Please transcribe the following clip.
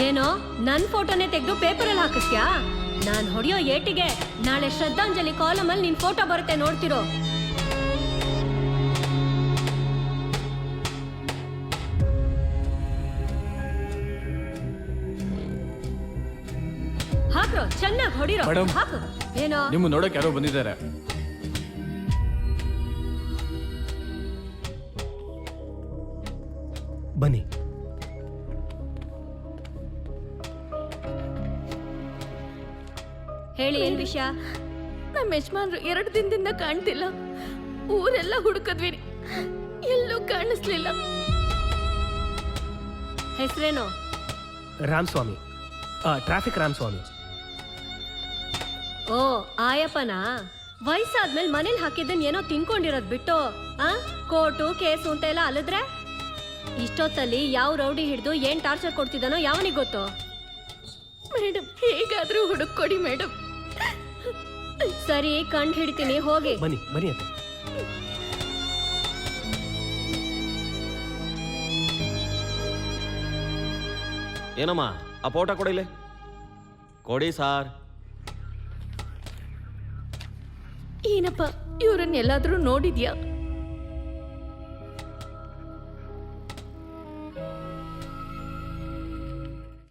ಏನೋ ನನ್ ಫೋಟೋನೇ ತೆಗೆದು ಪೇಪರಲ್ಲಿ ಹಾಕಿಸ್ತ್ಯಾ? ನಾನ್ ಹೊಡೆಯೋ ಏಟಿಗೆ ನಾಳೆ ಶ್ರದ್ಧಾಂಜಲಿ ಕಾಲಮಲ್ಲಿ ನಿನ್ ಫೋಟೋ ಬರುತ್ತೆ, ನೋಡ್ತಿರೋ. ಹಾಕ್ರೋ, ಚೆನ್ನಾಗಿ ಹೊಡಿರೋ. ಹಾಕು. ಏನೋ ನಿಮ್ಮ ನೋಡಕ್ ಯಾರೋ ಬಂದಿದ್ದಾರೆ. ಬನ್ನಿ. ಹೇಳಿ, ಏನ್ ವಿಷಯ? ನಮ್ಮ ಯಜಮಾನ್ರು 2 ದಿನದಿಂದ ಕಾಣ್ತಿಲ್ಲ. ಊರೆಲ್ಲ ಹುಡುಕದ್ವಿ, ಎಲ್ಲೂ ಕಾಣಿಸ್ಲಿಲ್ಲ. ಹೆಸರೇನು? ರಾಮಸ್ವಾಮಿ, ಟ್ರಾಫಿಕ್ ರಾಮಸ್ವಾಮಿ. ಓ, ಆಯಪ್ಪನ. ವಯಸ್ಸಾದ್ಮೇಲೆ ಮನೇಲಿ ಹಾಕಿದ್ದನ್ ಏನೋ ತಿನ್ಕೊಂಡಿರೋದ್ ಬಿಟ್ಟು ಕೋರ್ಟು ಕೇಸು ಅಂತ ಎಲ್ಲ ಅಲದ್ರೆ ಇಷ್ಟೊತ್ತಲ್ಲಿ ಯಾವ ರೌಡಿ ಹಿಡಿದು ಏನ್ ಟಾರ್ಚರ್ ಕೊಡ್ತಿದ್ದಾನೋ ಯಾವನಿಗೆ ಗೊತ್ತು? ಮೇಡಮ್, ಹೇಗಾದ್ರೂ ಹುಡುಕೊಡಿ ಮೇಡಮ್. ಸರಿ, ಕಂಡು ಹಿಡಿತೀನಿ, ಹೋಗಿ. ಬನ್ನಿ ಬನ್ನಿ ಅತ್ತೆ. ಏನಮ್ಮ ಆ ಫೋಟೋ ಕೊಡಿಲೆ. ಕೊಡಿ ಸಾರ್. ಏನಪ್ಪ, ಇವ್ರನ್ನೆಲ್ಲಾದ್ರೂ ನೋಡಿದ್ಯಾ?